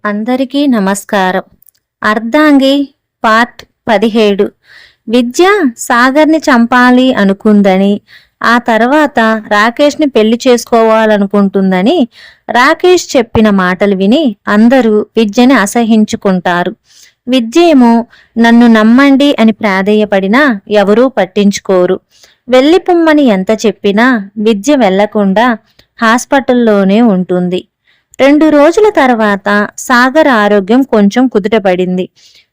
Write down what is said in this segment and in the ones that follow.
అందరికీ నమస్కారం. అర్ధాంగి పార్ట్ 17. విద్య సాగర్ని చంపాలి అనుకుందని, ఆ తర్వాత రాకేష్ని పెళ్లి చేసుకోవాలనుకుంటుందని రాకేష్ చెప్పిన మాటలు విని అందరూ విద్యని అసహించుకుంటారు. విద్యేమో నన్ను నమ్మండి అని ప్రాధేయపడినా ఎవరూ పట్టించుకోరు. వెళ్ళిపోమ్మని ఎంత చెప్పినా విద్య వెళ్లకుండా హాస్పిటల్లోనే ఉంటుంది. 2 రోజుల తర్వాత సాగర్ ఆరోగ్యం కొంచెం కుదుటపడింది.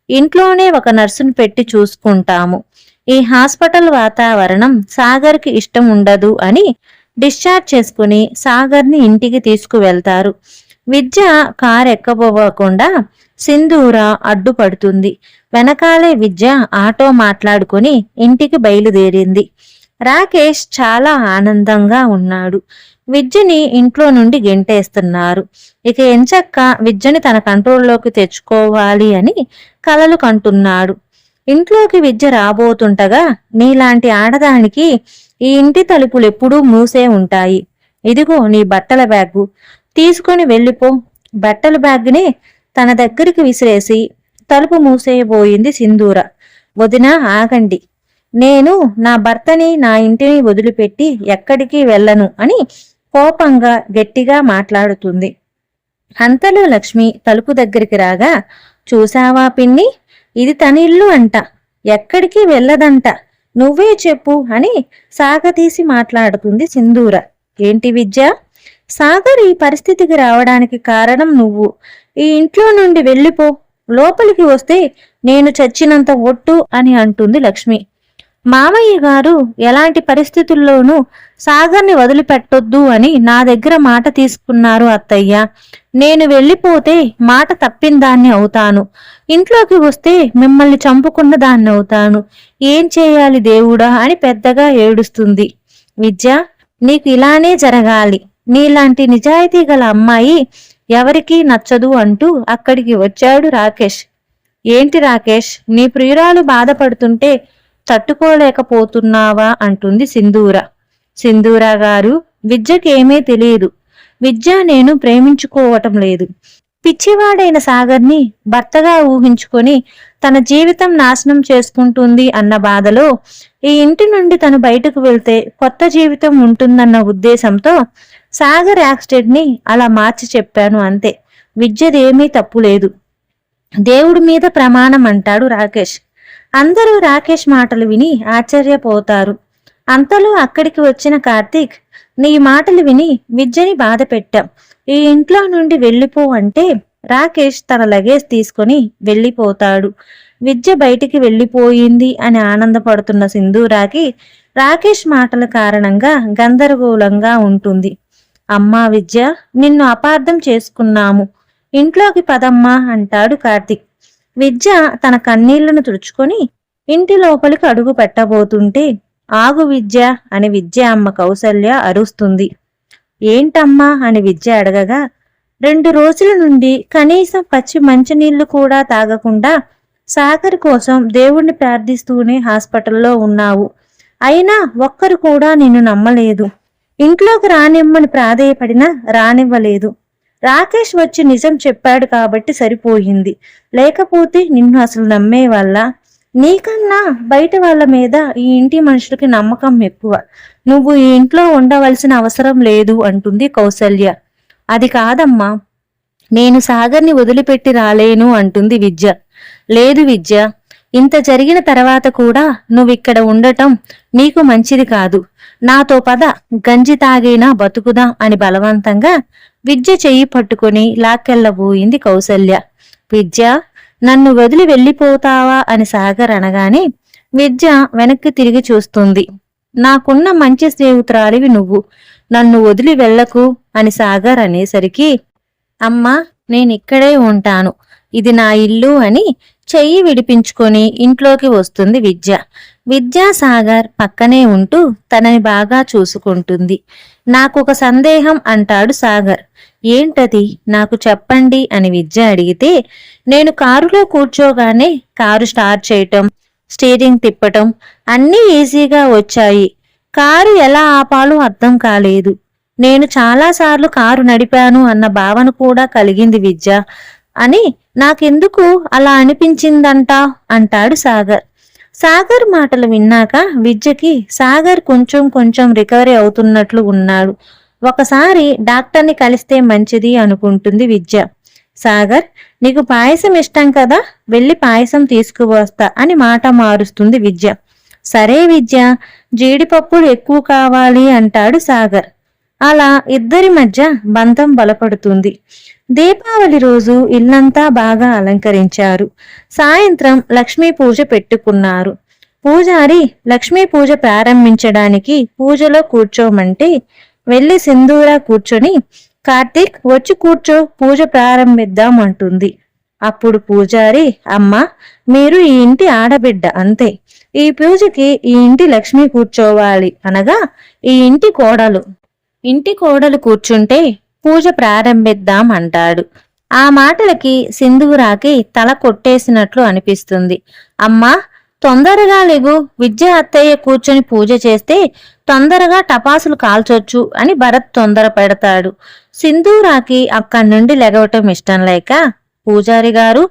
ఇంట్లోనే ఒక నర్సును పెట్టి చూసుకుంటాము. ఈ హాస్పిటల్ వాతావరణం సాగర్కి ఇష్టం ఉండదు అని డిశ్చార్జ్ చేసుకుని సాగర్ని ఇంటికి తీసుకువెళ్తారు. విద్య కారు ఎక్కబోకుండా సింధూర అడ్డుపడుతుంది. వెనకాలే విద్య ఆటో మాట్లాడుకుని ఇంటికి బయలుదేరింది. రాకేష్ చాలా ఆనందంగా ఉన్నాడు. విద్యని ఇంట్లో నుండి గెంటేస్తున్నారు. ఇక ఎంచక్క విద్యని తన కంట్రోల్లోకి తెచ్చుకోవాలి అని కలలు కంటున్నాడు. ఇంట్లోకి విద్య రాబోతుంటగా, నీలాంటి ఆడదానికి ఈ ఇంటి తలుపులు ఎప్పుడూ మూసే ఉంటాయి. ఇదిగో నీ బట్టల బ్యాగు, తీసుకొని వెళ్ళిపో. బట్టల బ్యాగ్ని తన దగ్గరికి విసిరేసి తలుపు మూసేయబోయింది సింధూర. వదినా, ఆగండి. నేను నా భర్తని నా ఇంటిని వదిలిపెట్టి ఎక్కడికి వెళ్ళను అని కోపంగా గట్టిగా మాట్లాడుతుంది. అంతలో లక్ష్మి తలుపు దగ్గరికి రాగా, చూసావా పిన్ని, ఇది తన ఇల్లు అంట, ఎక్కడికి వెళ్ళదంట, నువ్వే చెప్పు అని సాగతీసి మాట్లాడుతుంది సింధూర. ఏంటి విద్య, సాగర్ ఈ పరిస్థితికి రావడానికి కారణం నువ్వు. ఈ ఇంట్లో నుండి వెళ్ళిపో, లోపలికి వస్తే నేను చచ్చినంత ఒట్టు అని అంటుంది లక్ష్మి. మామయ్య గారు ఎలాంటి పరిస్థితుల్లోనూ సాగర్ని వదిలిపెట్టొద్దు అని నా దగ్గర మాట తీసుకున్నారు అత్తయ్య. నేను వెళ్ళిపోతే మాట తప్పిన దాన్ని అవుతాను, ఇంట్లోకి వస్తే మిమ్మల్ని చంపుకున్న దాన్ని అవుతాను. ఏం చేయాలి దేవుడా అని పెద్దగా ఏడుస్తుంది. విద్య, నీకు ఇలానే జరగాలి. నీలాంటి నిజాయితీ గల అమ్మాయి ఎవరికీ నచ్చదు అంటూ అక్కడికి వచ్చాడు రాకేష్. ఏంటి రాకేష్, నీ ప్రియురాలు బాధపడుతుంటే తట్టుకోలేకపోతున్నావా అంటుంది సింధూర. సింధూర గారు, విద్యకేమీ తెలియదు. విద్య నేను ప్రేమించుకోవటం లేదు. పిచ్చివాడైన సాగర్ని భర్తగా ఊహించుకొని తన జీవితం నాశనం చేసుకుంటుంది అన్న బాధలో ఈ ఇంటి నుండి తను బయటకు వెళ్తే కొత్త జీవితం ఉంటుందన్న ఉద్దేశంతో సాగర్ యాక్సిడెంట్ని అలా మార్చి చెప్పాను అంతే. విద్యదేమీ తప్పులేదు. దేవుడి మీద ప్రమాణం అంటాడు రాకేష్. అందరూ రాకేష్ మాటలు విని ఆశ్చర్యపోతారు. అంతలో అక్కడికి వచ్చిన కార్తీక్, నీ మాటలు విని విద్యని బాధ పెట్టాం, ఈ ఇంట్లో నుండి వెళ్ళిపో అంటే రాకేష్ తన లగేజ్ తీసుకుని వెళ్ళిపోతాడు. విద్య బయటికి వెళ్ళిపోయింది అని ఆనందపడుతున్న సింధూరాకి రాకేష్ మాటల కారణంగా గందరగోళంగా ఉంటుంది. అమ్మా విద్య, నిన్ను అపార్థం చేసుకున్నాము, ఇంట్లోకి పదమ్మా అంటాడు కార్తీక్. విద్య తన కన్నీళ్లను తుడుచుకొని ఇంటి లోపలికి అడుగు పెట్టబోతుంటే, ఆగు విద్య అని విద్య అమ్మ కౌసల్య అరుస్తుంది. ఏంటమ్మా అని విద్య అడగగా, 2 రోజుల నుండి కనీసం పచ్చి మంచినీళ్లు కూడా తాగకుండా సాగర్ కోసం దేవుణ్ణి ప్రార్థిస్తూనే హాస్పిటల్లో ఉన్నావు. అయినా ఒక్కరు కూడా నిన్ను నమ్మలేదు. ఇంట్లోకి రానిమ్మని ప్రాధేయపడినా రానివ్వలేదు. రాకేష్ వచ్చి నిజం చెప్పాడు కాబట్టి సరిపోయింది, లేకపోతే నిన్ను అసలు నమ్మే వల్ల. నీకన్నా బయట వాళ్ళ మీద ఈ ఇంటి మనుషులకి నమ్మకం ఎక్కువ. నువ్వు ఈ ఇంట్లో ఉండవలసిన అవసరం లేదు అంటుంది కౌసల్య. అది కాదమ్మా, నేను సాగర్ని వదిలిపెట్టి రాలేను అంటుంది విద్య. లేదు విద్య, ఇంత జరిగిన తర్వాత కూడా నువ్విక్కడ ఉండటం నీకు మంచిది కాదు. నాతో పద, గంజి తాగైనా బతుకుదాం అని బలవంతంగా విద్య చెయ్యి పట్టుకుని లాక్కెళ్ళబోయింది కౌసల్య. విద్య, నన్ను వదిలి వెళ్ళిపోతావా అని సాగర్ అనగానే విద్య వెనక్కి తిరిగి చూస్తుంది. నాకున్న మంచి స్నేహితురాలివి నువ్వు, నన్ను వదిలి వెళ్ళకు అని సాగర్ అనేసరికి, అమ్మా నేనిక్కడే ఉంటాను, ఇది నా ఇల్లు అని చెయ్యి విడిపించుకొని ఇంట్లోకి వస్తుంది విద్య. విద్యాసాగర్ పక్కనే ఉంటూ తనని బాగా చూసుకుంటుంది. నాకొక సందేహం అంటాడు సాగర్. ఏంటది, నాకు చెప్పండి అని విద్య అడిగితే, నేను కారులో కూర్చోగానే కారు స్టార్ట్ చేయటం, స్టీరింగ్ తిప్పటం అన్నీ ఈజీగా వచ్చాయి. కారు ఎలా ఆపాలో అర్థం కాలేదు. నేను చాలాసార్లు కారు నడిపాను అన్న భావన కూడా కలిగింది విద్య. అని నాకెందుకు అలా అనిపించిందంట అంటాడు సాగర్. సాగర్ మాటలు విన్నాక విద్యకి సాగర్ కొంచెం కొంచెం రికవరీ అవుతున్నట్లు ఉన్నాడు. ఒకసారి డాక్టర్ని కలిస్తే మంచిది అనుకుంటుంది విద్య. సాగర్, నీకు పాయసం ఇష్టం కదా, వెళ్ళి పాయసం తీసుకువస్తా అని మాట మారుస్తుంది విద్య. సరే విద్య, జీడిపప్పులు ఎక్కువ కావాలి అంటాడు సాగర్. అలా ఇద్దరి మధ్య బంధం బలపడుతుంది. దీపావళి రోజు ఇల్లంతా బాగా అలంకరించారు. సాయంత్రం లక్ష్మీ పూజ పెట్టుకున్నారు. పూజారి లక్ష్మీ పూజ ప్రారంభించడానికి పూజలో కూర్చోమంటే వెళ్లి సింధూరా కూర్చొని, కార్తీక్ వచ్చి కూర్చో, పూజ ప్రారంభిద్దాం అంటుంది. అప్పుడు పూజారి, అమ్మా, మీరు ఈ ఇంటి ఆడబిడ్డ అంతే, ఈ పూజకి ఈ ఇంటి లక్ష్మి కూర్చోవాలి అనగా ఈ ఇంటి కోడలు కూర్చుంటే పూజ ప్రారంభిద్దాం అంటాడు. ఆ మాటలకి సింధూరాకి తల కొట్టేసినట్లు అనిపిస్తుంది. అమ్మా, తొందరగా లేగు, విద్య అత్తయ్య కూర్చొని పూజ చేస్తే తొందరగా టపాసులు కాల్చొచ్చు అని భరత్ తొందర పెడతాడు. సింధూరాకి అక్కడి నుండి లెగవటం ఇష్టం లేక, పూజారి గారు,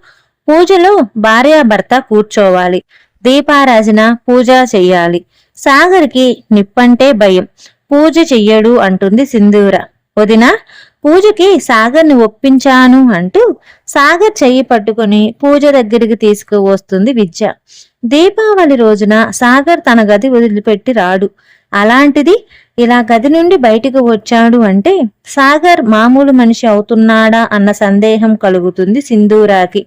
పూజలో భార్యాభర్త కూర్చోవాలి, దీపారాజన పూజ చెయ్యాలి. సాగర్కి నిప్పంటే భయం, పూజ చెయ్యడు అంటుంది సింధూర. వదిన, పూజకి సాగర్ని ఒప్పించాను అంటూ సాగర్ చెయ్యి పట్టుకుని పూజ దగ్గరికి తీసుకువస్తుంది విద్య. దీపావళి రోజున సాగర్ తన గది వదిలిపెట్టి రాడు. అలాంటిది ఇలా గది నుండి బయటకు వచ్చాడు అంటే సాగర్ మామూలు మనిషి అవుతున్నాడా అన్న సందేహం కలుగుతుంది సింధూరాకి.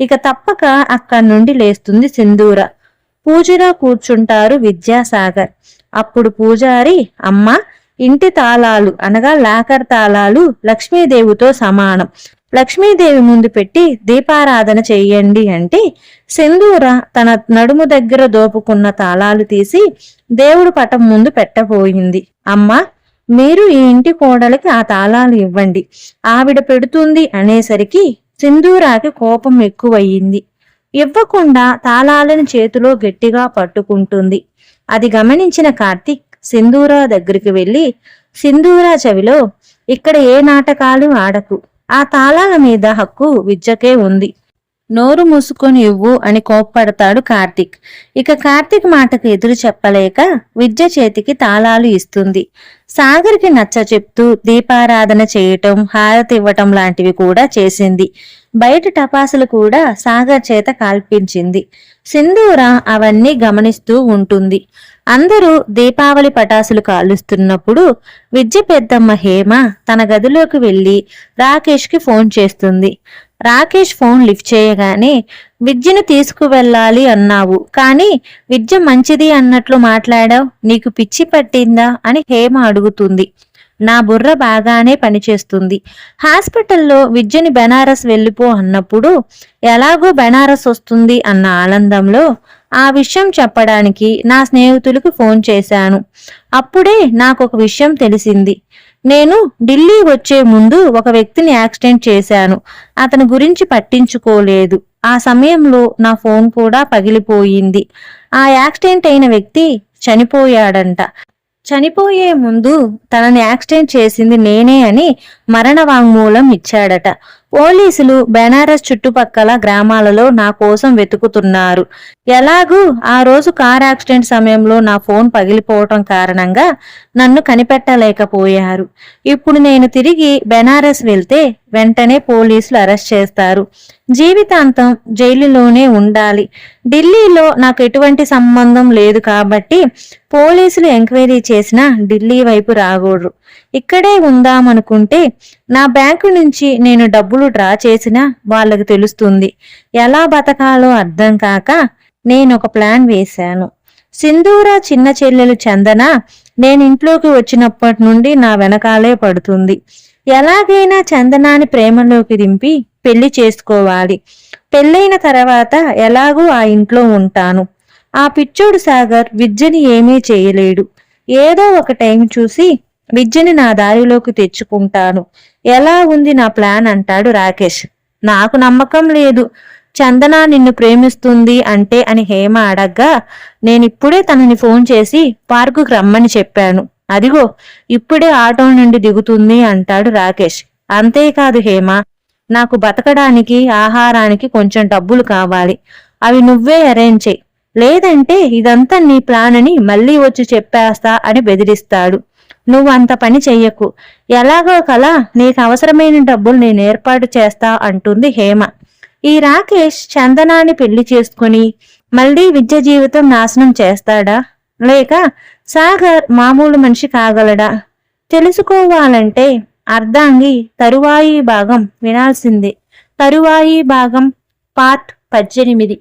ఇక తప్పక అక్కడి నుండి లేస్తుంది సింధూర. పూజలో కూర్చుంటారు విద్యాసాగర్. అప్పుడు పూజారి, అమ్మ, ఇంటి తాళాలు అనగా లాకర్ తాళాలు లక్ష్మీదేవితో సమానం, లక్ష్మీదేవి ముందు పెట్టి దీపారాధన చెయ్యండి అంటే సింధూర తన నడుము దగ్గర దోపుకున్న తాళాలు తీసి దేవుడు పటం ముందు పెట్టబోయింది. అమ్మ, మీరు ఈ ఇంటి కోడలికి ఆ తాళాలు ఇవ్వండి, ఆవిడ పెడుతుంది అనేసరికి సింధూరాకి కోపం ఎక్కువయ్యింది. ఇవ్వకుండా తాళాలను చేతిలో గట్టిగా పట్టుకుంటుంది. అది గమనించిన కార్తీక్ సింధూరా దగ్గరికి వెళ్లి, సింధూరా చెవిలో, ఇక్కడ ఏ నాటకాలు ఆడకు, ఆ తాళాల మీద హక్కు విద్యకే ఉంది, నోరు మూసుకొని ఇవ్వు అని కోప్పడతాడు కార్తీక్. ఇక కార్తీక్ మాటకు ఎదురు చెప్పలేక విద్య చేతికి తాళాలు ఇస్తుంది. సాగర్కి నచ్చ చెప్తూ దీపారాధన చేయటం, హారతి ఇవ్వటం లాంటివి కూడా చేసింది. బయట టపాసులు కూడా సాగర్ చేత కాల్పించింది. సింధూర అవన్నీ గమనిస్తూ ఉంటుంది. అందరూ దీపావళి పటాసులు కాలుస్తున్నప్పుడు విద్య పెద్దమ్మ హేమ తన గదిలోకి వెళ్లి రాకేష్కి ఫోన్ చేస్తుంది. రాకేష్ ఫోన్ లిఫ్ట్ చేయగానే, విద్యను తీసుకువెళ్ళాలి అన్నావు, కానీ విద్య మంచిది అన్నట్లు మాట్లాడావు, నీకు పిచ్చి పట్టిందా అని హేమ అడుగుతుంది. నా బుర్ర బాగానే పనిచేస్తుంది. హాస్పిటల్లో విద్యని బెనారస్ వెళ్ళిపో అన్నప్పుడు ఎలాగో బెనారస్ వస్తుంది అన్న ఆనందంలో ఆ విషయం చెప్పడానికి నా స్నేహితులకు ఫోన్ చేశాను. అప్పుడే నాకొక విషయం తెలిసింది. నేను ఢిల్లీ వచ్చే ముందు ఒక వ్యక్తిని యాక్సిడెంట్ చేశాను. అతని గురించి పట్టించుకోలేదు. ఆ సమయంలో నా ఫోన్ కూడా పగిలిపోయింది. ఆ యాక్సిడెంట్ అయిన వ్యక్తి చనిపోయాడంట. చనిపోయే ముందు తనని యాక్సిడెంట్ చేసింది నేనే అని మరణ వాంగ్మూలం ఇచ్చాడట. పోలీసులు బెనారస్ చుట్టుపక్కల గ్రామాలలో నా కోసం వెతుకుతున్నారు. ఎలాగూ ఆ రోజు కార్ యాక్సిడెంట్ సమయంలో నా ఫోన్ పగిలిపోవటం కారణంగా నన్ను కనిపెట్టలేకపోయారు. ఇప్పుడు నేను తిరిగి బెనారస్ వెళ్తే వెంటనే పోలీసులు అరెస్ట్ చేస్తారు. జీవితాంతం జైలులోనే ఉండాలి. ఢిల్లీలో నాకు ఎటువంటి సంబంధం లేదు కాబట్టి పోలీసులు ఎంక్వైరీ చేసినా ఢిల్లీ వైపు రాకూడదు. ఇక్కడే ఉందామనుకుంటే నా బ్యాంకు నుంచి నేను డబ్బులు డ్రా చేసినా వాళ్ళకి తెలుస్తుంది. ఎలా బతకాలో అర్థం కాక నేనొక ప్లాన్ వేశాను. సింధూర చిన్న చెల్లెలు చందన నేను ఇంట్లోకి వచ్చినప్పటి నుండి నా వెనకాలే పడుతుంది. ఎలాగైనా చందనాని ప్రేమలోకి దింపి పెళ్లి చేసుకోవాలి. పెళ్ళైన తర్వాత ఎలాగూ ఆ ఇంట్లో ఉంటాను. ఆ పిచ్చోడు సాగర్ విద్యని ఏమీ చేయలేడు. ఏదో ఒక టైం చూసి విద్యని నా దారిలోకి తెచ్చుకుంటాను. ఎలా ఉంది నా ప్లాన్ అంటాడు రాకేష్. నాకు నమ్మకం లేదు. చందన నిన్ను ప్రేమిస్తుంది అంటే అని హేమ అడగ్గా, నేనిప్పుడే తనని ఫోన్ చేసి పార్కుకు రమ్మని చెప్పాను. అదిగో ఇప్పుడే ఆటో నుండి దిగుతుంది అంటాడు రాకేష్. అంతేకాదు హేమ, నాకు బతకడానికి ఆహారానికి కొంచెం డబ్బులు కావాలి. అవి నువ్వే అరేంజ్ చెయ్యి. లేదంటే ఇదంతా నీ ప్లాన్ అని మళ్ళీ వచ్చి చెప్పేస్తా అని బెదిరిస్తాడు. నువ్వు అంత పని చెయ్యకు. ఎలాగో కలా నీకు అవసరమైన డబ్బులు నేను ఏర్పాటు చేస్తా అంటుంది హేమ. ఈ రాకేష్ చందనాన్ని పెళ్లి చేసుకుని మళ్ళీ విద్య జీవితం నాశనం చేస్తాడా, లేక సాగర్ మామూలు మనిషి కాగలడా? తెలుసుకోవాలంటే అర్ధాంగి తరువాయి భాగం వినాల్సిందే. తరువాయి భాగం పార్ట్ 18.